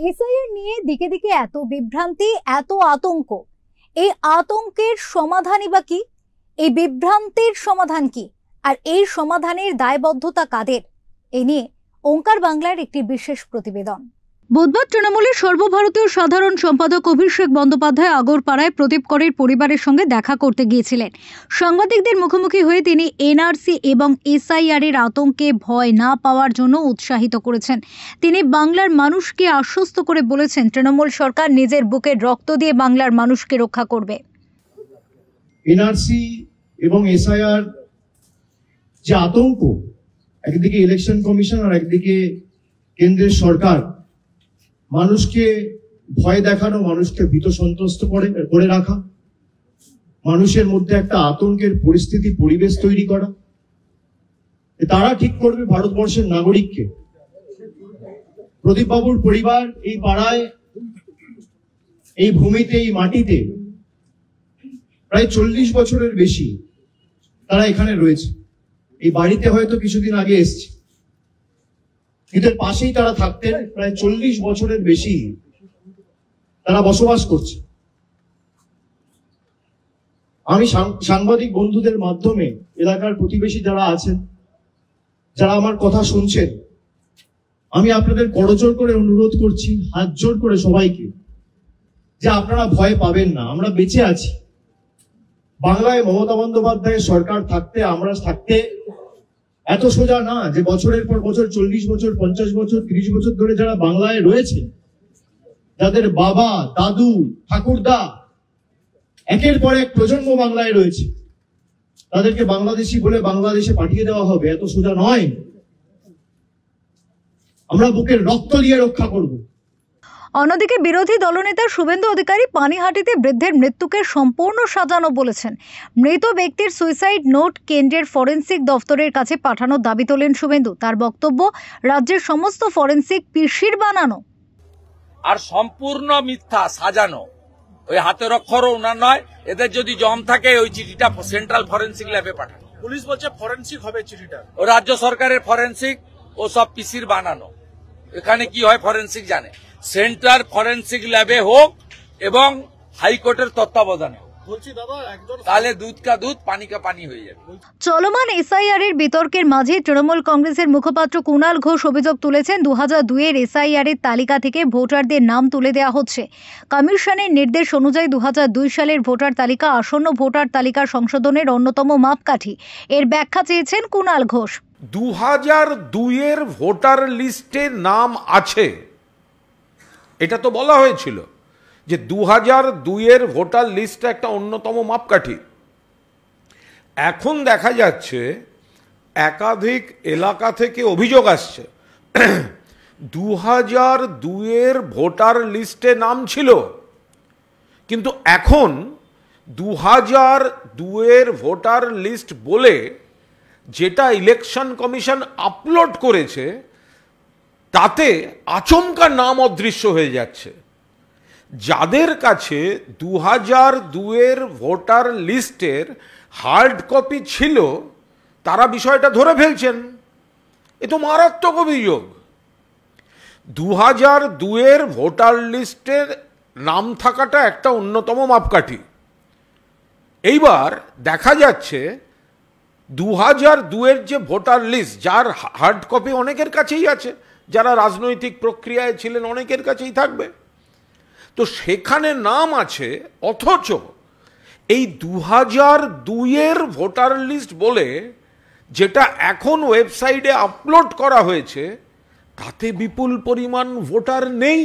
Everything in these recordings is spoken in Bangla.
এসআইআর নিয়ে দিকে দিকে এত বিভ্রান্তি, এত আতঙ্ক। এই আতঙ্কের সমাধানই বা কি? এই বিভ্রান্তির সমাধান কি? আর এই সমাধানের দায়বদ্ধতা কাদের? এই নিয়ে ওঙ্কার বাংলার একটি বিশেষ প্রতিবেদন। বুধবার তৃণমূলের সর্বভারতীয় সাধারণ সম্পাদক অভিষেক বন্দ্যোপাধ্যায় আগরপাড়ায় প্রদীপ করের পরিবারের সঙ্গে দেখা করতে গিয়েছিলেন। সাংবাদিকদের মুখোমুখি হয়ে তিনি এনআরসি এবং এসআইআর এর আতঙ্কে ভয় না পাওয়ার জন্য উৎসাহিত করেছেন। তিনি বাংলার মানুষকে আশ্বস্ত করে বলেছেন, তৃণমূল সরকার নিজের বুকের রক্ত দিয়ে বাংলার মানুষকে রক্ষা করবে। এনআরসি এবং এসআইআর যে আতঙ্ক, একদিকে ইলেকশন কমিশন আর একদিকে কেন্দ্রের সরকার মানুষকে ভয় দেখানো, মানুষকে ভীত সন্ত্রস্ত করে রাখা, মানুষের মধ্যে একটা আতঙ্কের পরিস্থিতি পরিবেশ তৈরি করা, তারা ঠিক করবে ভারতবর্ষের নাগরিককে। প্রদীপ বাবুর পরিবার এই পাড়ায়, এই ভূমিতে, এই মাটিতে প্রায় 40 বছরের বেশি তারা এখানে রয়েছে। এই বাড়িতে হয়তো কিছুদিন আগে এসছে, এদের পাশেই তারা থাকতেন। প্রায় 40 বছরের বেশি তারা বসবাস করছে। আমি সাংবাদিক বন্ধুদের মাধ্যমে এলাকার প্রতিবেশী যারা আছেন, যারা আমার কথা শুনছেন, আমি আপনাদের করজোড় করে অনুরোধ করছি, হাত জোড় করে সবাইকে, যে আপনারা ভয় পাবেন না। আমরা বেঁচে আছি। বাংলায় মমতা বন্দ্যোপাধ্যায়ের সরকার থাকতে, আমরা থাকতে এত সোজা না যে বছরের পর বছর, 40 বছর, 50 বছর, 30 বছর ধরে যারা বাংলায় রয়েছে, যাদের বাবা, দাদু, ঠাকুরদা একের পর এক প্রজন্ম বাংলায় রয়েছে, তাদেরকে বাংলাদেশি বলে বাংলাদেশে পাঠিয়ে দেওয়া হবে, এত সোজা নয়। আমরা বুকের রক্ত দিয়ে রক্ষা করব। অন্যদিকে বিরোধী দলনেতা শুভেন্দু অধিকারী পানিহাটিতে বৃদ্ধের মৃত্যুকে সম্পূর্ণ সাজানো বলেছেন। মৃত ব্যক্তির সুইসাইড নোট কেন্দ্রের ফরেন্সিক দফতরের কাছে পাঠানোর দাবি তোলেন শুভেন্দু। তার বক্তব্য, রাজ্যের সমস্ত ফরেন্সিক পিসির বানানো আর সম্পূর্ণ মিথ্যা সাজানো। ওই হাতের অক্ষরও ওনার নয়। এদের যদি জম থাকে ওই চিঠিটা সেন্ট্রাল ফরেন্সিক ল্যাবে পাঠানো। পুলিশ বলছে ফরেন্সিক হবে চিঠিটা। ও রাজ্য সরকারের ফরেন্সিক, ও সব পিসির বানানো। এখানে কি হয় ফরেন্সিক জানে। সেন্ট্রাল ফরেন্সিক ল্যাবে হোক এবং হাইকোর্টের তত্ত্বাবধানে হোক, তাহলে দুধ কা দুধ, পানি কা পানি হয়ে যাবে। চলমান এসআইআর এর বিতর্কের মাঝে তৃণমূল কংগ্রেসের মুখপাত্র কুণাল ঘোষ অভিযোগ তুলেছেন, 2002 এর এসআইআর এর তালিকা থেকে ভোটারদের নাম তুলে দেওয়া হচ্ছে। কমিশনের নির্দেশ অনুযায়ী 2002 সালের ভোটার তালিকা আসন্ন ভোটার তালিকা সংশোধনের অন্যতম মাপকাঠি। এর ব্যাখ্যা চেয়েছেন কুণাল ঘোষ। 2002 এর ভোটার লিস্টে নাম আছে, এটা তো বলা হয়েছিল যে 2002 এর ভোটার লিস্ট একটা অন্যতম মাপকাঠি। এখন দেখা যাচ্ছে একাধিক এলাকা থেকে অভিযোগ আসছে 2002 এর ভোটার লিস্টে নাম ছিল, কিন্তু এখন 2002 এর ভোটার লিস্ট বলে যেটা ইলেকশন কমিশন আপলোড করেছে তাতে আচমকা নাম অদৃশ্য হয়ে যাচ্ছে। যাদের কাছে 2002 এর ভোটার লিস্টের হার্ড কপি ছিল তারা বিষয়টা ধরে ফেলছেন। এ তো মারাত্মক অভিযোগ। 2002 এর ভোটার লিস্টের নাম থাকাটা একটা অন্যতম মাপকাঠি। এইবার দেখা যাচ্ছে 2002 এর যে ভোটার লিস্ট, যার হার্ড কপি অনেকের কাছেই আছে, যারা রাজনৈতিক প্রক্রিয়ায় ছিলেন অনেকের কাছেই থাকবে, তো সেখানে নাম আছে, অথচ এই 2002 এর ভোটার লিস্ট বলে যেটা এখন ওয়েবসাইটে আপলোড করা হয়েছে তাতে বিপুল পরিমাণ ভোটার নেই।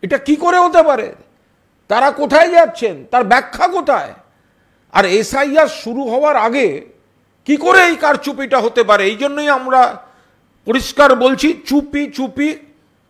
এটা কি করে হতে পারে? তারা কোথায় যাচ্ছেন? তার ব্যাখ্যা কোথায়? আর এসআইআর শুরু হওয়ার আগে কি করে এই কারচুপিটা হতে পারে? এই জন্যই আমরা পরিষ্কার বলছি, চুপি চুপি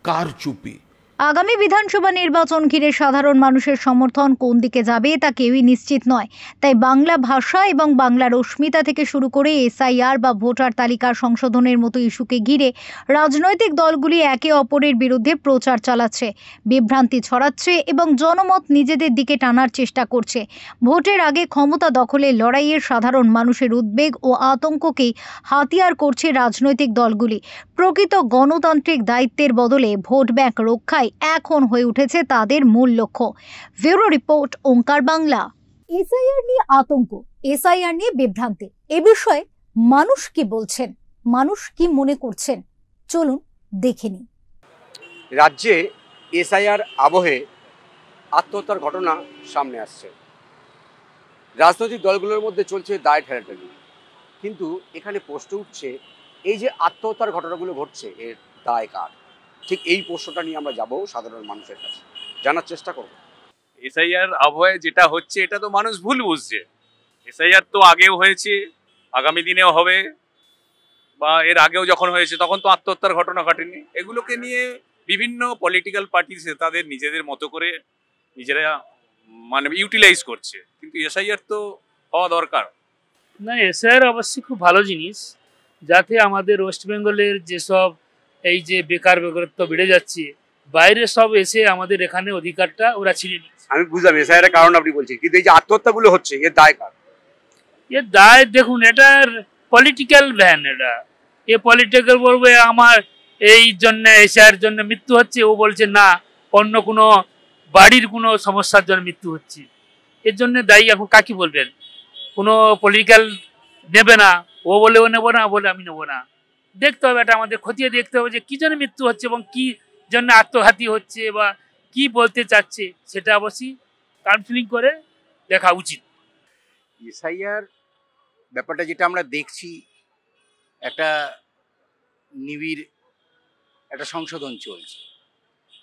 কারচুপি। আগামী বিধানসভা নির্বাচন ঘিরে সাধারণ মানুষের সমর্থন কোন দিকে যাবে তা কেউই নিশ্চিত নয়। তাই বাংলা ভাষা এবং বাংলার অস্মিতা থেকে শুরু করে এসআইআর বা ভোটার তালিকা সংশোধনের মতো ইস্যুকে ঘিরে রাজনৈতিক দলগুলি একে অপরের বিরুদ্ধে প্রচার চালাচ্ছে, বিভ্রান্তি ছড়াচ্ছে এবং জনমত নিজেদের দিকে টানার চেষ্টা করছে। ভোটের আগে ক্ষমতা দখলের লড়াইয়ে সাধারণ মানুষের উদ্বেগ ও আতঙ্ককেই হাতিয়ার করছে রাজনৈতিক দলগুলি। প্রকৃত গণতান্ত্রিক দায়িত্বের বদলে ভোট ব্যাংক রক্ষায় এখন হয়ে উঠেছে তাদের মূল লক্ষ্য। ব্যুরো রিপোর্ট, ওঙ্কার বাংলা। এসআইআর নিয়ে আতঙ্ক, এসআইআর নিয়ে বিভ্রান্তি, এ বিষয়ে মানুষ কি বলছেন, মানুষ কি মনে করছেন, চলুন দেখে নিই। রাজ্যে এসআইআর আবহে আত্মহত্যার ঘটনা সামনে আসছে। রাজনৈতিক দলগুলোর মধ্যে চলছে দায় ঠেলাঠেলি, কিন্তু এখানে প্রশ্ন উঠছে এই যে আত্মহত্যার ঘটনাগুলো ঘটছে এর দায় কার? ঠিক এই প্রশ্নটা নিয়ে আমরা যাব সাধারণ মানুষের কাছে, জানার চেষ্টা করব। এসআইআর আবহে যেটা হচ্ছে এটা তো মানুষ ভুল বুঝছে। এসআইআর তো আগেও হয়েছে, আগামী দিনেও হবে, বা এর আগেও যখন হয়েছে তখন তো আত্মহত্যার ঘটনা ঘটেনি। এগুলোকে নিয়ে বিভিন্ন পলিটিক্যাল পার্টি তাদের নিজেদের মতো করে নিজেরা মানে ইউটিলাইজ করছে, কিন্তু এসআইআর তো হওয়া দরকার। না, এসআইআর অবশ্যই খুব ভালো জিনিস, যাতে আমাদের ওয়েস্ট বেঙ্গলের যেসব এই যে বেকারত্ব বেড়ে যাচ্ছে, বাইরে সব এসে আমাদের এখানে অধিকারটা ওরা ছিনে নিচ্ছে। আমি বুঝলাম এসআইআর কারণ আপনি বলছেন, কিন্তু এই যে আত্মহত্যাগুলো হচ্ছে এর দায় কার? এর দায় দেখুন, এটার পলিটিক্যাল ভ্যান, এটা এ পলিটিক্যাল বলবে আমার এই জন্য এসআইআর জন্য মৃত্যু হচ্ছে, ও বলছে না অন্য কোনো বাড়ির কোনো সমস্যার জন্য মৃত্যু হচ্ছে। এর জন্য দায়ী এখন কাকে বলবেন? কোনো পলিটিক্যাল নেবে না, ও বলে ও নেবো না, বলে আমি নেবো না। দেখতে হবে, এটা আমাদের খতিয়ে দেখতে হবে যে কী জন্য মৃত্যু হচ্ছে এবং কী জন্য আত্মঘাতী হচ্ছে বা কি বলতে চাচ্ছে, সেটা অবশ্যই কাউন্সিলিং করে দেখা উচিত। এসআইআর ব্যাপারটা যেটা আমরা দেখছি, একটা নিবিড় একটা সংশোধন চলছে।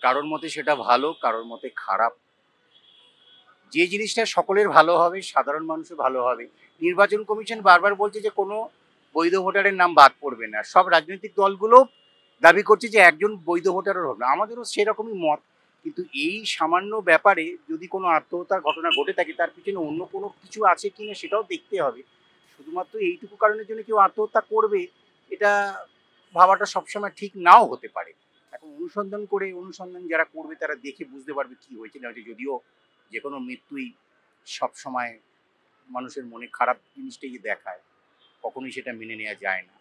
কারোর মতে সেটা ভালো, কারোর মতে খারাপ। যে জিনিসটা সকলের ভালো হবে, সাধারণ মানুষের ভালো হবে। নির্বাচন কমিশন বারবার বলছে যে কোনো বৈধ ভোটারের নাম বাদ পড়বে না। সব রাজনৈতিক দলগুলো দাবি করছে যে একজন বৈধ ভোটারও হবে না। আমাদেরও সেরকমই মত, কিন্তু এই সামান্য ব্যাপারে যদি কোনো আত্মহত্যার ঘটনা ঘটে থাকে, তার পিছনে অন্য কোনো কিছু আছে কিনা সেটাও দেখতে হবে। শুধুমাত্র এইটুকু কারণের জন্য কেউ আত্মহত্যা করবে এটা ভাবাটা সবসময় ঠিক নাও হতে পারে। এখন অনুসন্ধান যারা করবে তারা দেখে বুঝতে পারবে কি হয়েছে না হয়েছে। যদিও যে কোনো মৃত্যুই সবসময় মানুষের মনে খারাপ জিনিসটাই দেখায়, কখনোই সেটা মেনে নেওয়া যায় না।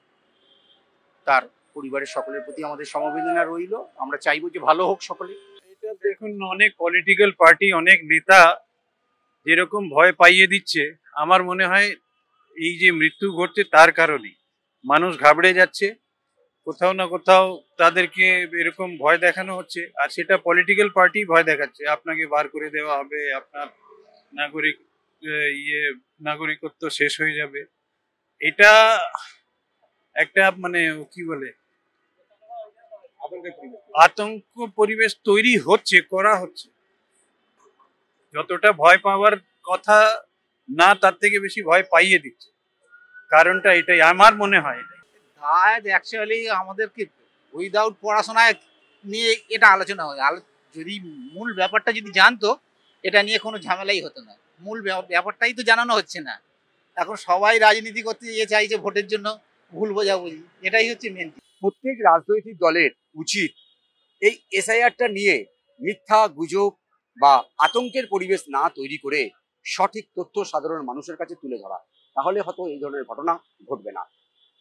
তার পরিবারের সকলের প্রতি আমাদের সমবেদনা রইল, আমরা চাইবো যে ভালো হোক সকলে। এটা দেখুন, অনেক পলিটিক্যাল পার্টি, অনেক নেতা যেরকম ভয় পাইয়ে দিচ্ছে, আমার মনে হয় এই যে মৃত্যু ঘটছে তার কারণেই মানুষ ঘাবড়ে যাচ্ছে। কোথাও না কোথাও তাদেরকে এরকম ভয় দেখানো হচ্ছে, আর সেটা পলিটিক্যাল পার্টি ভয় দেখাচ্ছে। আপনাকে বার করে দেওয়া হবে, আপনার নাগরিকত্ব শেষ হয়ে যাবে। এটা একটা মানে কি বলে আতঙ্ক পরিবেশ তৈরি হচ্ছে, করা হচ্ছে। যতটা ভয় পাওয়ার কথা না, তার থেকে বেশি ভয় পাইয়ে দিচ্ছে। কারণটা এটাই আমার মনে হয়। আজ অ্যাকচুয়ালি আমাদেরকে উইদাউট পড়াশোনায় নিয়ে এটা আলোচনা হয়। যদি মূল ব্যাপারটা যদি জানতো, এটা নিয়ে কোনো ঝামেলাই হতো না। মূল ব্যাপারটাই তো জানানো হচ্ছে না। এখন সবাই রাজনীতি করতে চাইছে ভোটের জন্য, ভুল বোঝাবুঝি, এটাই হচ্ছে মেন। প্রত্যেক রাজনৈতিক দলের উচিত এই এসআইআরটা নিয়ে মিথ্যা গুজব বা আতঙ্কের পরিবেশ না তৈরি করে সঠিক তথ্য সাধারণ মানুষের কাছে তুলে ধরা, তাহলে হয়তো এই ধরনের ঘটনা ঘটবে না।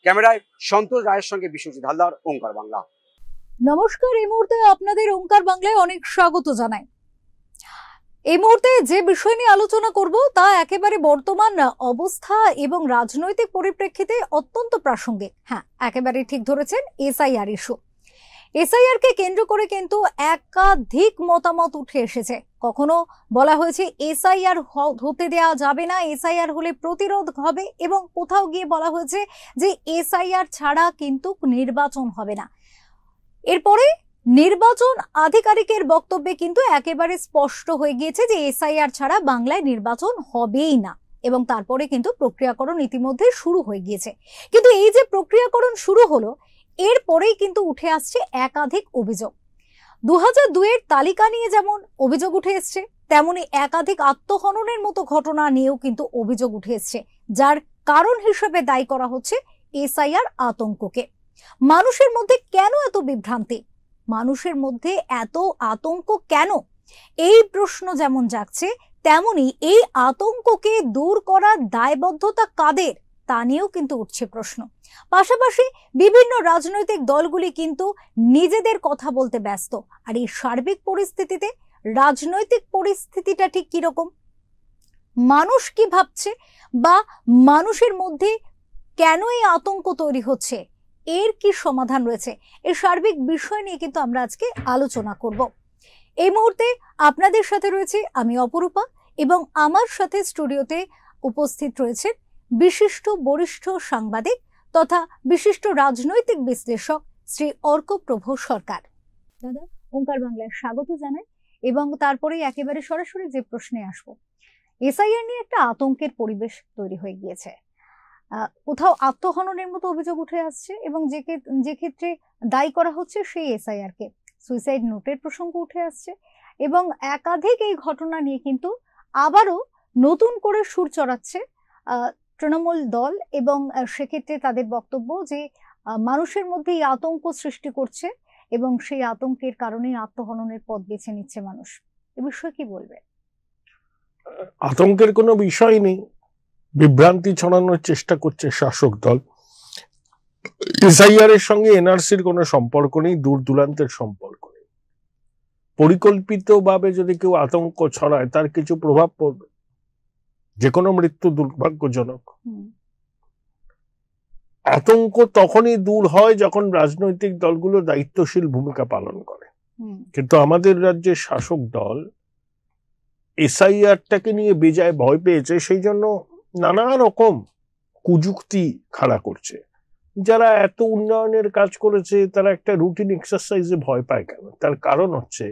ক্যামেরায় সন্তোষ রায়ের সঙ্গে বিশ্বজিৎ হালদার, ওঙ্কার বাংলা। নমস্কার, এই মুহূর্তে আপনাদের ওঙ্কার বাংলায় অনেক স্বাগত জানাই। এই মুহূর্তে যে বিষয় নিয়ে আলোচনা করব তা একেবারে বর্তমান অবস্থা এবং রাজনৈতিক পরিপ্রেক্ষিতে অত্যন্ত প্রাসঙ্গিক। হ্যাঁ, একেবারে ঠিক ধরেছেন, এসআইআর ইস্যু। এসআইআর কে কেন্দ্র করে কিন্তু একাধিক মতামত উঠে এসেছে। কখনো বলা হয়েছে এসআইআর হতে দেওয়া যাবে না, এসআইআর হলে প্রতিরোধ হবে, এবং কোথাও গিয়ে বলা হয়েছে যে এসআইআর ছাড়া কিন্তু নির্বাচন হবে না। এরপরে নির্বাচন আধিকারিকের বক্তব্যে কিন্তু একেবারে স্পষ্ট হয়ে গিয়েছে যে এসআইআর ছাড়া বাংলায় নির্বাচন হবেই না, এবং তারপরে কিন্তু প্রক্রিয়াকরণ ইতিমধ্যে শুরু হয়ে গিয়েছে। কিন্তু এই যে প্রক্রিয়াকরণ শুরু হলো, এরপরেই কিন্তু উঠে আসছে একাধিক অভিযোগ। 2002-এর তালিকা নিয়ে যেমন অভিযোগ উঠে এসছে, তেমনি একাধিক আত্মহননের মতো ঘটনা নিয়েও কিন্তু অভিযোগ উঠে এসছে, যার কারণ হিসেবে দায়ী করা হচ্ছে এসআইআর আতঙ্ককে। মানুষের মধ্যে কেন এত বিভ্রান্তি, মানুষের মধ্যে এত আতঙ্ক কেন, এই প্রশ্ন যেমন জাগছে, তেমনি এই আতঙ্ককে দূর করার দায়বদ্ধতা কাদের, তা নিয়েও কিন্তু উঠছে প্রশ্ন। পাশাপাশি বিভিন্ন রাজনৈতিক দলগুলি কিন্তু নিজেদের কথা বলতে ব্যস্ত। আর এই সার্বিক পরিস্থিতিতে রাজনৈতিক পরিস্থিতিটা ঠিক কিরকম, মানুষ কি ভাবছে, বা মানুষের মধ্যে কেন এই আতঙ্ক তৈরি হচ্ছে, এর কি সমাধান রয়েছে, এই সার্বিক বিষয় নিয়ে কিন্তু আমরা আজকে আলোচনা করব। এই মুহূর্তে আপনাদের সাথে রয়েছে আমি অপরূপা, এবং আমার সাথে স্টুডিওতে উপস্থিত রয়েছেন বিশিষ্ট বরিষ্ঠ সাংবাদিক তথা বিশিষ্ট রাজনৈতিক বিশ্লেষক শ্রী অর্কপ্রভ সরকার। দাদা, ওঙ্কার বাংলায় স্বাগত জানাই, এবং তারপরে একেবারে সরাসরি যে প্রশ্নে আসবো, এসআইআর নিয়ে একটা আতঙ্কের পরিবেশ তৈরি হয়ে গিয়েছে। কোথাও আত্মহননের মতো অভিযোগ উঠে আসছে, এবং যে ক্ষেত্রে দায়ী করা হচ্ছে সেই এসআইআর কে, সুইসাইড নোটের প্রসঙ্গ উঠে আসছে, এবং একাধিক এই ঘটনা নিয়ে কিন্তু আবারও নতুন করে সুর চড়াচ্ছে তৃণমূল দল, এবং সেক্ষেত্রে তাদের বক্তব্য যে মানুষের মধ্যে এই আতঙ্ক সৃষ্টি করছে, এবং সেই আতঙ্কের কারণে আত্মহননের পথ বেছে নিচ্ছে মানুষ। এ বিষয়ে কি বলবে? আতঙ্কের কোনো বিষয় নেই, বিভ্রান্তি ছড়ানোর চেষ্টা করছে শাসক দল। এসআইআর এর সঙ্গে এনআরসির কোনো সম্পর্ক নেই, দূর দূরান্তের সম্পর্ক নেই। পরিকল্পিতভাবে যদি কেউ আতঙ্ক ছড়ায় তার কিছু প্রভাব পড়বে, যে কোনো মৃত্যু দুর্ভাগ্যজনক। আতঙ্ক তখনই দূর হয় যখন রাজনৈতিক দলগুলো দায়িত্বশীল ভূমিকা পালন করে। কিন্তু আমাদের রাজ্যের শাসক দল এসআইআরটাকে নিয়ে বেজায় ভয় পেয়েছে, সেই জন্য নানা রকম কুযুক্তি খাড়া করছে। যারা এত উন্নয়নের কাজ করেছে তারা একটা রুটিন এক্সারসাইজে ভয় পায় কেন? তার কারণ হচ্ছে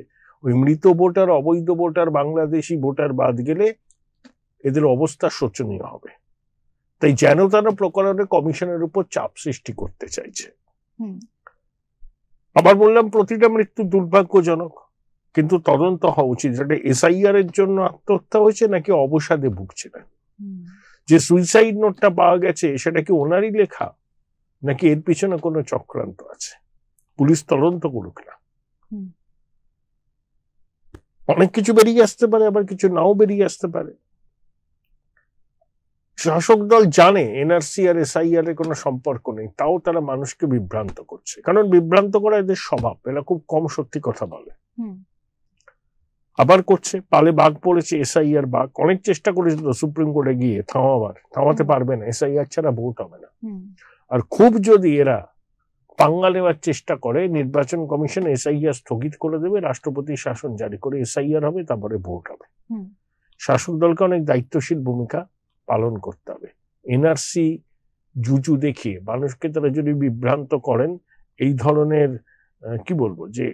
ওই মৃত ভোটার, অবৈধ ভোটার, বাংলাদেশি ভোটার বাদ গেলে এদের অবস্থা শোচনীয় হবে। তাই যেন তারা প্রকরণে কমিশনের উপর চাপ সৃষ্টি করতে চাইছে। আবার বললাম, প্রতিটা মৃত্যু দুর্ভাগ্যজনক, কিন্তু তদন্ত হওয়া উচিত যেটা এসআইআর এর জন্য আত্মহত্যা হয়েছে নাকি অবসাদে ভুগছিলেন। যে সুইসাইড নোটটা পাওয়া গেছে সেটা কি ওনারই লেখা, নাকি এর পিছনে কোনো চক্রান্ত আছে? পুলিশ তদন্ত করুক না। অনেক কিছু বেরিয়ে আসতে পারে, আবার কিছু নাও বেরিয়ে আসতে পারে। শাসক দল জানে এনআরসি আর এসআইআর এর কোনো সম্পর্ক নেই, তাও তারা মানুষকে বিভ্রান্ত করছে। কারণ বিভ্রান্ত করা এদের স্বভাব, এরা খুব কম সত্যি কথা বলে। আবার করছে, পালে বাঘ পড়েছে, এসআইআর বাঘ। অনেক চেষ্টা করেছিল সুপ্রিম কোর্টে গিয়ে থামাতে পারবে না, এসআইআর ছাড়া ভোট হবে না। আর খুব যদি এরা পাঙ্গা নেওয়ার চেষ্টা করে, নির্বাচন কমিশন এসআইআর স্থগিত করে দেবে, রাষ্ট্রপতি শাসন জারি করে এসআইআর হবে, তারপরে ভোট হবে। শাসক দলকে অনেক দায়িত্বশীল ভূমিকা পালন করতে হবে। এনআরসি জুজু দেখিয়ে মানুষকে তারা যদি বিভ্রান্ত করেন, এই ধরনের কি বলবো, যে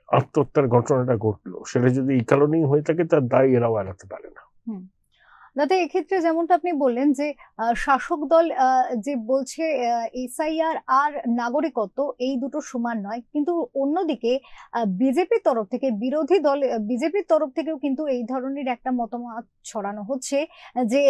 আত্মহত্যার ঘটনাটা ঘটলো, সেটা যদি এই কারণেই হয়ে থাকে, তার দায় এরাও এড়াতে পারে না। দাদা, এক্ষেত্রে যেমনটা আপনি বললেন যে শাসক দল যে বলছে এসআইআর আর নাগরিকত্ব এই দুটো সমান নয়, কিন্তু অন্যদিকে বিজেপির তরফ থেকে, বিরোধী দল বিজেপির তরফ থেকেও কিন্তু এই ধরনের একটা মতামত ছড়ানো হচ্ছে যে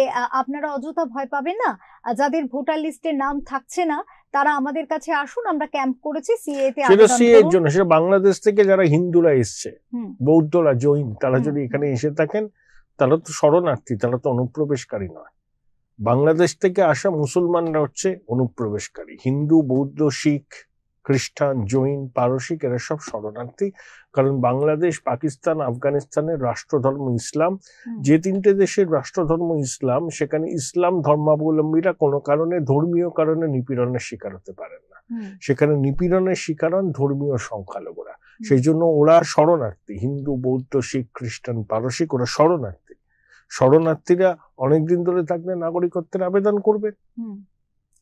আপনারা অযথা ভয় পাবেন না, যাদের ভোটার লিস্টে নাম থাকছে না তারা আমাদের কাছে আসুন, আমরা ক্যাম্প করেছি সিএ তে আবেদন করুন। সিএ এর জন্য সেটা বাংলাদেশ থেকে যারা হিন্দুরা এসছে, বৌদ্ধরা, জৈন, তারা যদি এখানে এসে থাকেন, তারা তো শরণার্থী, তারা তো অনুপ্রবেশকারী নয়। বাংলাদেশ থেকে আসা মুসলমানরা হচ্ছে অনুপ্রবেশকারী। হিন্দু, বৌদ্ধ, শিখ, খ্রিস্টান, জৈন, পারসিক এরা সব শরণার্থী। কারণ বাংলাদেশ, পাকিস্তান, আফগানিস্তানের রাষ্ট্রধর্ম ইসলাম। যে তিনটে দেশের রাষ্ট্রধর্ম ইসলাম, সেখানে ইসলাম ধর্মাবলম্বীরা কোনো কারণে, ধর্মীয় কারণে নিপীড়নের শিকার হতে পারেন না। সেখানে নিপীড়নের শিকার হন ধর্মীয় সংখ্যালঘুরা। সেই জন্য ওরা শরণার্থী। হিন্দু, বৌদ্ধ, শিখ, খ্রিস্টান, পারসিক ওরা শরণার্থী। শরণার্থীরা অনেকদিন ধরে থাকলে নাগরিকত্বের আবেদন করবে।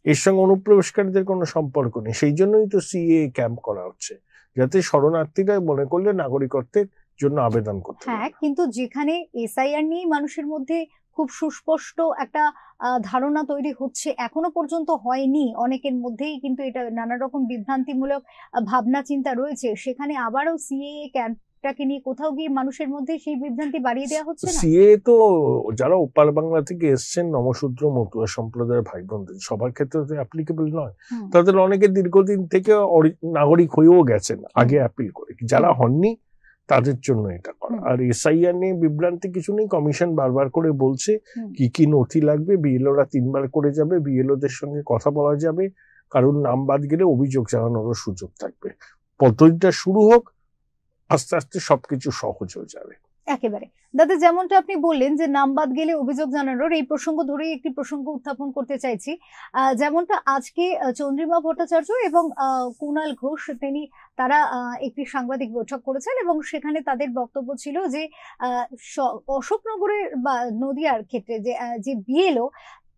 এর সঙ্গে অনুপ্রবেশকারীদের কোনো সম্পর্ক নেই। সেই জন্যই তো সিএ ক্যাম্প করা হচ্ছে, যাতে শরণার্থীরা মনে করলে নাগরিকত্বের জন্য আবেদন করতে। হ্যাঁ, কিন্তু যেখানে এসআইআর নিয়ে মানুষের মধ্যে খুব সুস্পষ্ট একটা ধারণা তৈরি হচ্ছে, এখনো পর্যন্ত হয়নি অনেকের মধ্যেই, কিন্তু এটা নানা রকম বিভ্রান্তিমূলক ভাবনা চিন্তা রয়েছে, সেখানে আবারও সিএ ক্যাম্পটাকে নিয়ে কোথাও গিয়ে মানুষের মধ্যে সেই বিভ্রান্তি বাড়িয়ে দেওয়া হচ্ছে না? সিএ তো যারা ওপার বাংলা থেকে এসছেন, নমশূদ্র, মতুয়া সম্প্রদায়ের ভাই বোনদের, সবার ক্ষেত্রে তো অ্যাপ্লিকেবল নয়। তাদের অনেকে দীর্ঘদিন থেকে নাগরিক হয়েও গেছেন আগে অ্যাপিল করে। যারা হননি তাদের জন্য এটা করা। আর এসআইআর নিয়ে বিভ্রান্তি কিছু নেই, কমিশন বারবার করে বলছে কি কি নথি লাগবে, বিএলওরা 3 বার করে যাবে, বিএলওদের সঙ্গে কথা বলা যাবে, কারণ নাম বাদ গেলে অভিযোগ জানানোরও সুযোগ থাকবে। পদ্ধতিটা শুরু হোক, আস্তে আস্তে সবকিছু সহজ হয়ে যাবে। একেবারে দাদা, যেমনটা আপনি বললেন যে নাম বাদ গেলে অভিযোগ জানানোর, এই প্রসঙ্গ ধরেই একটি প্রসঙ্গ উত্থাপন করতে চাইছি। যেমনটা আজকে চন্দ্রিমা ভট্টাচার্য এবং কুণাল ঘোষ তারা একটি সাংবাদিক বৈঠক করেছেন এবং সেখানে তাদের বক্তব্য ছিল যে অশোকনগরের বা নদিয়ার ক্ষেত্রে যে বিএলও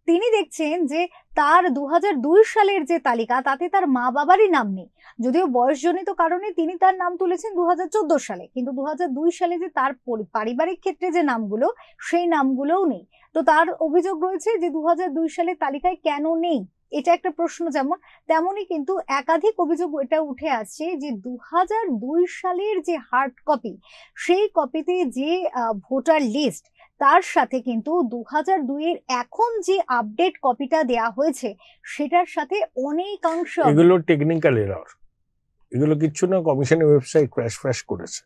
তিনি দেখছেন যে তার 2002 সালের যে তালিকা তাতে তার মা বাবারই নাম নেই, যদিও বয়সজনিত কারণে তিনি তার নাম তুলেছেন 2014 সালে, কিন্তু 2002 সালে যে তার পারিবারিক ক্ষেত্রে যে নামগুলো সেই নামগুলোও নেই। তো তার অভিযোগ রয়েছে যে 2002 সালের তালিকায় কেন নেই, এটা একটা প্রশ্ন। যেমন তেমনই কিন্তু একাধিক অভিযোগ এটা উঠে আসছে যে 2002 সালের যে হার্ড কপি, সেই কপিতে যে ভোটার লিস্ট, তার সাথে কিন্তু 2002 এর এখন যে আপডেট কপিটা দেয়া হয়েছে সেটার সাথে অনেকাংশ এগুলো টেকনিক্যাল এরর, এগুলো কিচ্ছু না, কমিশনের ওয়েবসাইট ক্র্যাশ ফ্র্যাশ করেছে,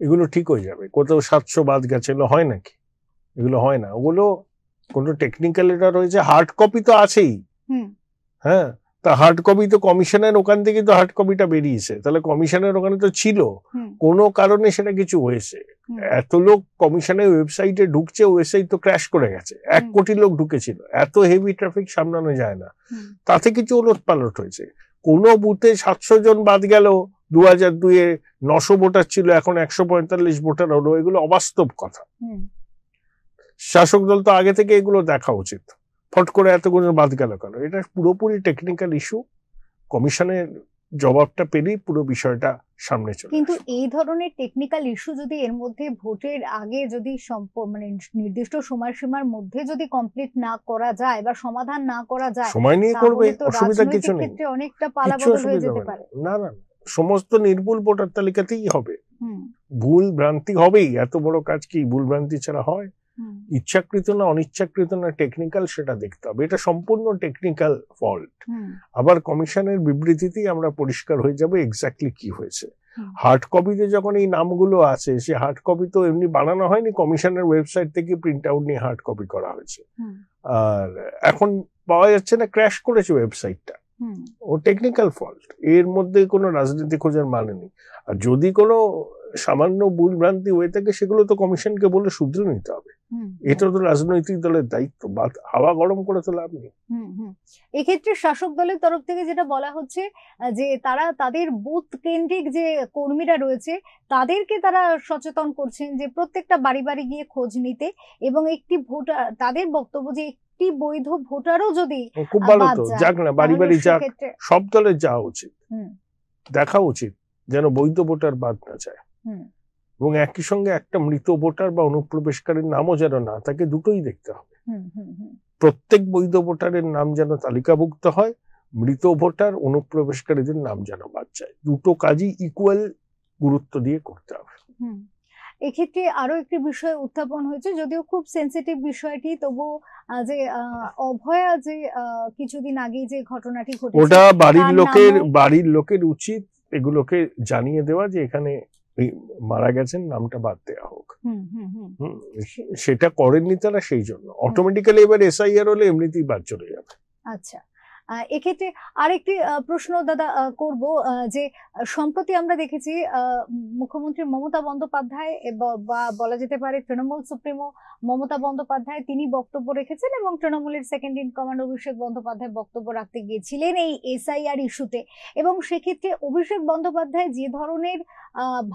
এগুলো ঠিক হয়ে যাবে। কোথাও 700 বাদ গেছে, এগুলো হয় নাকি? এগুলো হয় না, ওগুলো কোনো টেকনিক্যাল এরর হয়েছে। হার্ড কপি তো আছেই, হ্যাঁ, তা হার্ড কপি তো কমিশনের ওখান থেকে তো হার্ড কপিটা বেরিয়েছে, তাহলে কমিশনের ওখানে তো ছিল, কোনো কারণে সেটা কিছু হয়েছে। এত লোক কমিশনের ওয়েবসাইটে ঢুকছে, ওয়েবসাইট তো ক্র্যাশ করে গেছে, 1 কোটি লোক ঢুকেছিল, এত হেভি ট্রাফিক সামলানো যায় না, তাতে কিছু ওলট পালট হয়েছে। কোনো বুথে 700 জন বাদ গেল, 2002-এ 900 ভোটার ছিল, এখন 145 ভোটার হলো, এগুলো অবাস্তব কথা। শাসক দল তো আগে থেকে এগুলো দেখা উচিত, ফট করে এতগুলো বাদ গেল কেন? এটা পুরোপুরি টেকনিক্যাল ইস্যু, কমিশনের জবাবটা পেলেই পুরো বিষয়টা সামনে চলে। কিন্তু এই ধরনের টেকনিক্যাল ইস্যু যদি এর মধ্যে ভোটের আগে যদি মানে নির্দিষ্ট সময়সীমার মধ্যে যদি কমপ্লিট না করা যায় বা সমাধান না করা যায়, সময় নিয়ে করবে, অসুবিধা কিছু নেই, অনেকটা পালাবদল হয়ে যেতে পারে। না না, সমস্ত নির্ভুল ভোটার তালিকাতেই হবে, ভুল ভ্রান্তি হবেই, এত বড় কাজ কি ভুল ভ্রান্তি ছাড়া হয়? ইচ্ছাকৃত না অনিচ্ছাকৃত না টেকনিক্যাল, সেটা দেখতে হবে, এটা সম্পূর্ণ টেকনিক্যাল ফল্ট। আবার কমিশনের বিবৃতিতেই আমরা পরিষ্কার হয়ে যাবে এক্স্যাক্টলি কি হয়েছে। হার্ড কপিতে যখন এই নামগুলো আছে, সে হার্ড কপি তো এমনি বানানো হয়নি, কমিশনের ওয়েবসাইট থেকে প্রিন্ট আউট নিয়ে হার্ড কপি করা হয়েছে, আর এখন পাওয়া যাচ্ছে না, ক্র্যাশ করেছে ওয়েবসাইটটা, ও টেকনিক্যাল ফল্ট, এর মধ্যে কোনো রাজনীতি খোঁজার মানে নেই। আর যদি কোনো সামান্য ভুল ভ্রান্তি হয়ে থাকে, সেগুলো তো কমিশনকে বলে শুধরে নিতে হবে, এটা তো রাজনৈতিক দলের দায়িত্ব, হাওয়া গরম করে তো লাভ নেই। এক্ষেত্রে শাসক দলের তরফ থেকে যেটা বলা হচ্ছে যে তারা তাদের বুথ কেন্দ্রিক যে কর্মীরা রয়েছে তাদেরকে তারা সচেতন করছেন যে প্রত্যেকটা বাড়ি বাড়ি গিয়ে খোঁজ নিতে, এবং একটি ভোটার, তাদের বক্তব্য যে একটি বৈধ ভোটারও যদি খুব ভালো তো যাক না, বাড়ি বাড়ি যাক, সব দলের যাওয়া উচিত, দেখা উচিত যেন বৈধ ভোটার বাদ না যায়, এবং একই সঙ্গে একটা মৃত ভোটার বা অনুপ্রবেশকারীর নামও যেন না থাকে, দুটোই দেখতে হবে। প্রত্যেক বৈধ ভোটারের নাম যেন তালিকাভুক্ত হয়, মৃত ভোটার অনুপ্রবেশকারীদের নাম যেন বাদ যায়, দুটো কাজই ইকুয়াল গুরুত্ব দিয়ে করতে হবে। এক্ষেত্রে আরো একটি বিষয় উত্থাপন হয়েছে, যদিও খুব সেন্সিটিভ বিষয়টি, তবু যে অভয়া যে কিছুদিন আগে যে ঘটনাটি ঘটেছে, ওটা বাড়ির লোকের উচিত এগুলোকে জানিয়ে দেওয়া যে এখানে মারা গেছেন, নামটা বাদ দেওয়া হোক, সেটা করেননি তারা, সেই জন্য অটোমেটিক্যালি এবার এসআইআর হলে এমনিতেই বাদ চলে যাবে। আচ্ছা, এক্ষেত্রে আরেকটি প্রশ্ন দাদা করব, যে সম্প্রতি আমরা দেখেছি মুখ্যমন্ত্রী মমতা বন্দ্যোপাধ্যায় বা বলা যেতে পারে তৃণমূল সুপ্রিমো মমতা বন্দ্যোপাধ্যায় তিনি বক্তব্য রেখেছেন, এবং তৃণমূলের second in command Abhishek Bandyopadhyay বক্তব্য রাখতে গিয়েছিলেন এই এসআইআর ইস্যুতে, এবং সেক্ষেত্রে অভিষেক বন্দ্যোপাধ্যায় যে ধরনের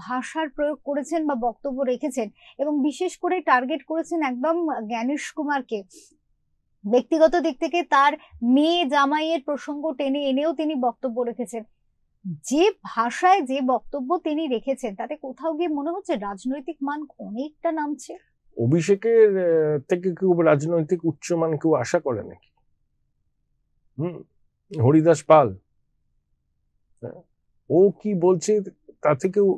ভাষার প্রয়োগ করেছেন বা বক্তব্য রেখেছেন, এবং বিশেষ করে টার্গেট করেছেন একদম জ্ঞানেশ কুমারকে, ব্যক্তিগত দিক থেকে তার মেয়ে জামাইয়ের প্রসঙ্গ টেনে এনেও তিনি বক্তব্য রেখেছেন, যে ভাষায় যে বক্তব্য তিনি রেখেছেন তাতে কোথাও গিয়ে মনে হচ্ছে রাজনৈতিক মান অনেকটা নামছে। অভিষেকের থেকে কেউ রাজনৈতিক উচ্চমান কেউ আশা করে নাকি? হরিদাস পাল ও কি বলছে তাতে কেউ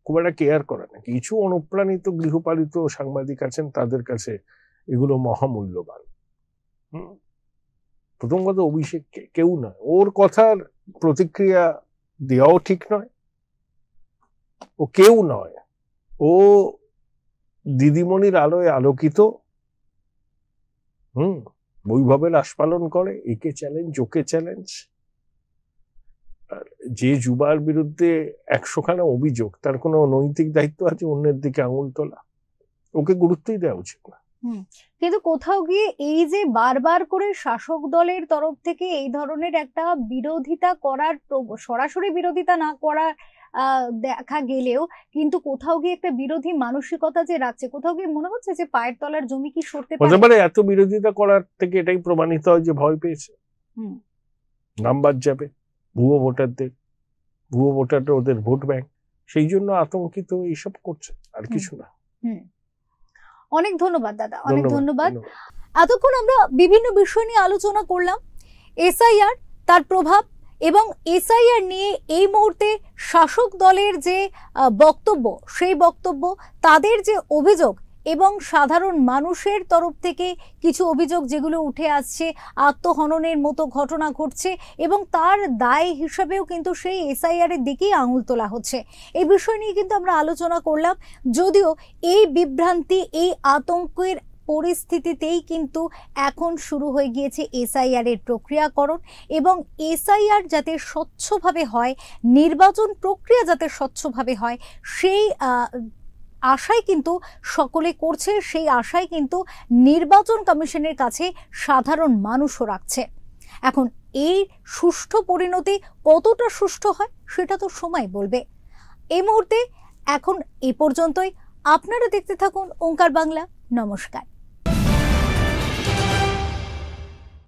খুব একটা কেয়ার করে না। কিছু অনুপ্রাণিত গৃহপালিত সাংবাদিক আছেন, তাদের কাছে এগুলো মহামূল্যবান। প্রথম কথা, অভিষেক কেউ নয়, ওর কথার প্রতিক্রিয়া দেওয়াও ঠিক নয়, ও কেউ নয়, ও দিদিমণির আলোয় আলোকিত, বৈভবে লাশ পালন করে, একে চ্যালেঞ্জ ওকে চ্যালেঞ্জ। যে যুবার বিরুদ্ধে 100খানা অভিযোগ, তার কোনো নৈতিক দায়িত্ব আছে অন্যের দিকে আঙুল তোলা? ওকে গুরুত্বই দেওয়া উচিত না। কিন্তু কোথাও গিয়ে এই যে বারবার করে শাসক দলের তরফ থেকে এই ধরনের একটা বিরোধিতা করার, সরাসরি বিরোধিতা না করার দেখা গেলেও কিন্তু কোথাও গিয়ে একটা বিরোধী মানসিকতা যে রাখছে, কোথাও গিয়ে মনে হচ্ছে যে পায়ের তলার জমি কি সরতে পারে? এত বিরোধিতা করার থেকে এটাই প্রমাণিত হয় যে ভয় পেয়েছে, নাম্বার যাবে ভুয়ো ভোটারদের, ভুয়ো ভোটাররা ওদের ভোট ব্যাংক, সেই জন্য আতঙ্কিত এইসব করছে, আর কিছু না। অনেক ধন্যবাদ দাদা, অনেক ধন্যবাদ। এতক্ষণ আমরা বিভিন্ন বিষয় নিয়ে আলোচনা করলাম, এসআইআর, তার প্রভাব এবং এসআইআর নিয়ে এই মুহূর্তে শাসক দলের যে বক্তব্য, সেই বক্তব্য, তাদের যে অভিযোগ এবং সাধারণ মানুষের তরফ থেকে কিছু অভিযোগ যেগুলো উঠে আসছে, আত্মহননের মতো ঘটনা ঘটছে এবং তার দায় হিসাবেও কিন্তু সেই এসআইআর এর দিকেই আঙুল তোলা হচ্ছে। এই বিষয় নিয়ে কিন্তু আমরা আলোচনা করলাম। যদিও এই বিভ্রান্তি, এই আতঙ্কের পরিস্থিতিতেই কিন্তু এখন শুরু হয়ে গিয়েছে এসআইআর এর প্রক্রিয়াকরণ, এবং এসআইআর যাতে স্বচ্ছভাবে হয়, নির্বাচন প্রক্রিয়া যাতে স্বচ্ছভাবে হয়, সেই আশাই কিন্তু সকলে করছে, সেই আশাই কিন্তু নির্বাচন কমিশনের কাছে সাধারণ মানুষও রাখছে। এখন এই সুষ্ঠু পরিণতি কতটা সুষ্ঠু হয় সেটা তো সময় বলবে। এই মুহূর্তে এখন এ পর্যন্তই। আপনারা দেখতে থাকুন ওঙ্কার বাংলা। নমস্কার।